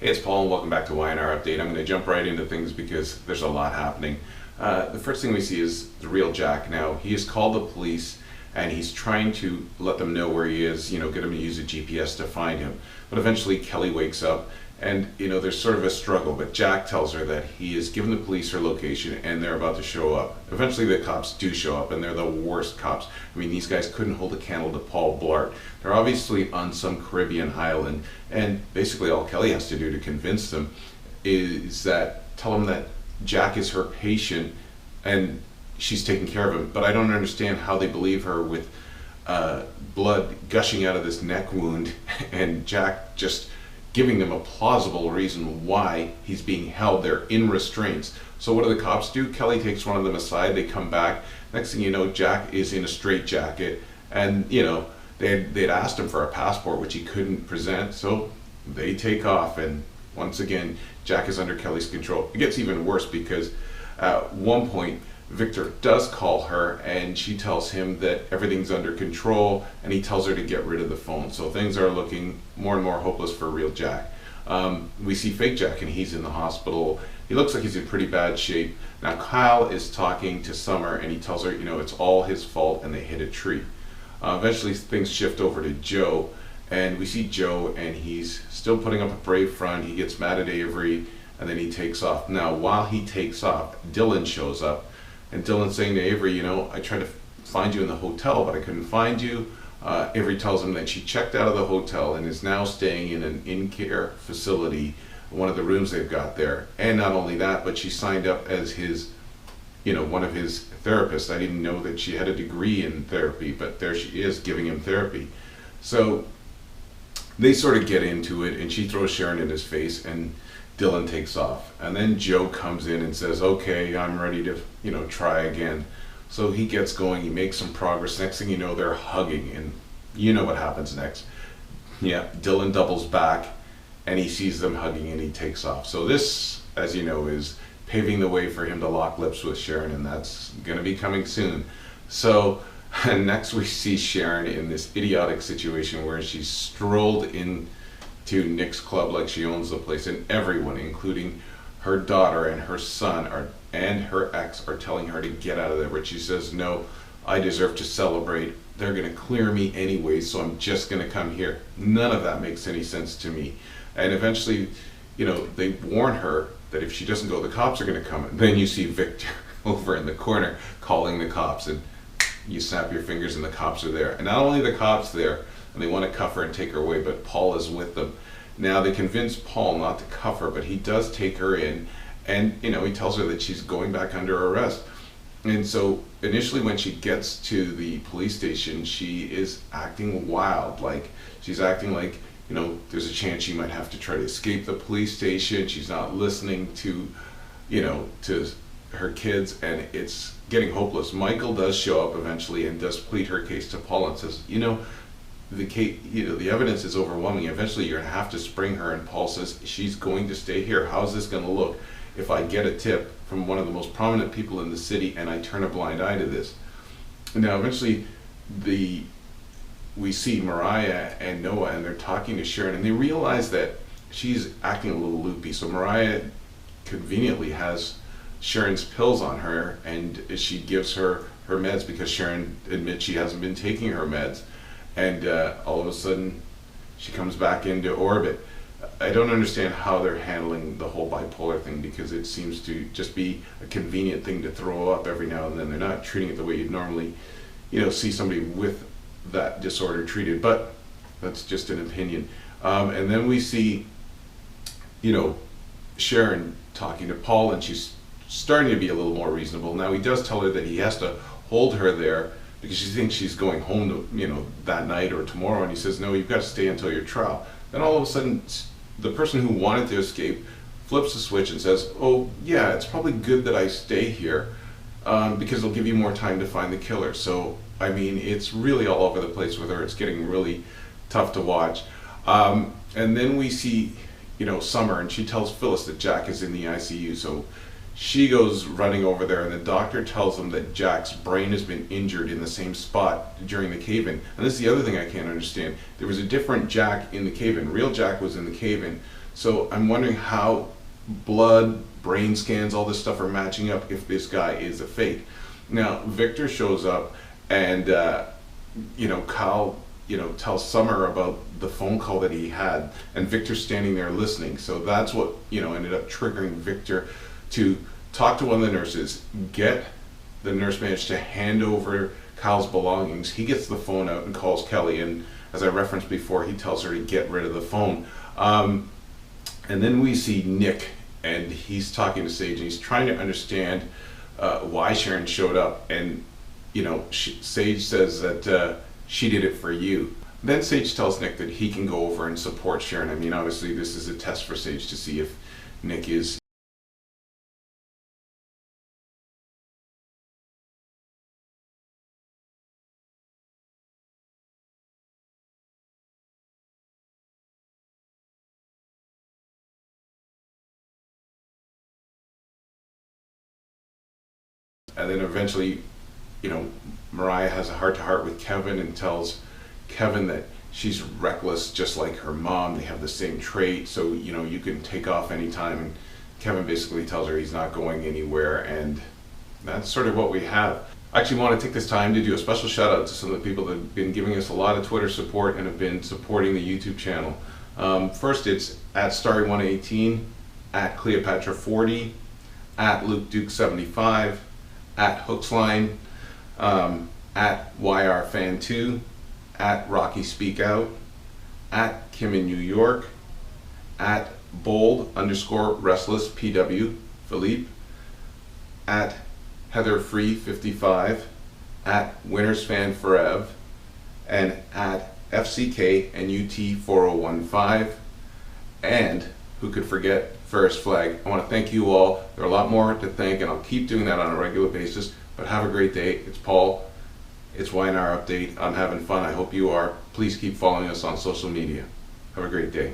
Hey, it's Paul and welcome back to Y&R Update. I'm going to jump right into things because there's a lot happening. The first thing we see is the real Jack. Now, he has called the police and he's trying to let them know where he is, get him to use a GPS to find him. But eventually Kelly wakes up and, there's sort of a struggle, but Jack tells her that he has given the police her location and they're about to show up. Eventually the cops do show up and they're the worst cops. I mean, these guys couldn't hold a candle to Paul Blart. They're obviously on some Caribbean island, and basically all Kelly has to do to convince them is tell them that Jack is her patient and she's taking care of him. But I don't understand how they believe her with blood gushing out of this neck wound and Jack just giving them a plausible reason why he's being held there in restraints. So what do the cops do? Kelly takes one of them aside, they come back. Next thing you know, Jack is in a straitjacket, and they'd asked him for a passport, which he couldn't present, so they take off, and once again, Jack is under Kelly's control. It gets even worse because at one point, Victor does call her and she tells him that everything's under control and he tells her to get rid of the phone. So things are looking more and more hopeless for real Jack. We see fake Jack and he's in the hospital. He looks like he's in pretty bad shape. Now Kyle is talking to Summer and he tells her, it's all his fault and they hit a tree. Eventually things shift over to Joe and we see Joe and he's still putting up a brave front. He gets mad at Avery and then he takes off. Now while he takes off, Dylan shows up. And Dylan's saying to Avery, I tried to find you in the hotel, but I couldn't find you. Avery tells him that she checked out of the hotel and is now staying in an in-care facility, one of the rooms they've got there. And not only that, but she signed up as his, one of his therapists. I didn't know that she had a degree in therapy, but there she is giving him therapy. So they sort of get into it and she throws Sharon in his face and Dylan takes off, and then Joe comes in and says, okay, I'm ready to, try again. So he gets going, he makes some progress. Next thing you know, they're hugging, and you know what happens next. Yeah, Dylan doubles back, and he sees them hugging, and he takes off. So this, as you know, is paving the way for him to lock lips with Sharon, and that's going to be coming soon. So next we see Sharon in this idiotic situation where she's strolled in to Nick's club like she owns the place, and everyone, including her daughter and her son and her ex, are telling her to get out of there, but she says, no, I deserve to celebrate. They're going to clear me anyway, so I'm just going to come here. None of that makes any sense to me. And eventually, they warn her that if she doesn't go, the cops are going to come. And then you see Victor over in the corner calling the cops, and you snap your fingers and the cops are there. And not only the cops there, and they want to cuff her and take her away, but Paul is with them. Now they convince Paul not to cuff her, but he does take her in, and he tells her that she's going back under arrest. And so initially when she gets to the police station, she is acting wild. Like she's acting like, there's a chance she might have to try to escape the police station. She's not listening to, to her kids, and it's getting hopeless. Michael does show up eventually and does plead her case to Paul and says, the case, the evidence is overwhelming. Eventually you're gonna have to spring her, and Paul says she's going to stay here. How's this gonna look if I get a tip from one of the most prominent people in the city and I turn a blind eye to this? Now eventually we see Mariah and Noah, and they're talking to Sharon, and they realize that she's acting a little loopy. So Mariah conveniently has Sharon's pills on her, and she gives her meds because Sharon admits she hasn't been taking her meds. And all of a sudden, she comes back into orbit. I don't understand how they're handling the whole bipolar thing, because it seems to just be a convenient thing to throw up every now and then. They're not treating it the way you'd normally, see somebody with that disorder treated. But that's just an opinion. And then we see, Sharon talking to Paul, and she's starting to be a little more reasonable. Now he does tell her that he has to hold her there because she thinks she's going home to, that night or tomorrow, and he says, no, you've got to stay until your trial. Then all of a sudden, the person who wanted to escape flips the switch and says, oh yeah, it's probably good that I stay here because it'll give you more time to find the killer. So, I mean, it's really all over the place with her. It's getting really tough to watch. And then we see, Summer, and she tells Phyllis that Jack is in the ICU. So she goes running over there, and the doctor tells them that Jack's brain has been injured in the same spot during the cave-in. And this is the other thing I can't understand. There was a different Jack in the cave-in. Real Jack was in the cave-in. So I'm wondering how blood, brain scans, all this stuff are matching up if this guy is a fake. Now, Victor shows up and, Kyle, tells Summer about the phone call that he had, and Victor's standing there listening. So that's what, ended up triggering Victor to talk to one of the nurses, get the nurse manager to hand over Kyle's belongings. He gets the phone out and calls Kelly, and as I referenced before, he tells her to get rid of the phone. And then we see Nick, and he's talking to Sage, and he's trying to understand why Sharon showed up. And Sage says that she did it for you. Then Sage tells Nick that he can go over and support Sharon. I mean, obviously this is a test for Sage to see if Nick is and then eventually, Mariah has a heart-to-heart with Kevin and tells Kevin that she's reckless just like her mom. They have the same trait, so you can take off anytime. And Kevin basically tells her he's not going anywhere, and that's sort of what we have. I actually want to take this time to do a special shout out to some of the people that have been giving us a lot of Twitter support and have been supporting the YouTube channel. First, it's at Starry118, at Cleopatra40, at LukeDuke75, at Hooksline, at YRFan2, at Rocky Speak Out, at Kim in New York, at bold_restless PW Philippe, at Heather Free 55, at Winners Fan Forever, and at FCK and UT 4015, and who could forget First Flag. I want to thank you all. There are a lot more to thank, and I'll keep doing that on a regular basis. But have a great day. It's Paul. It's YNR Update. I'm having fun. I hope you are. Please keep following us on social media. Have a great day.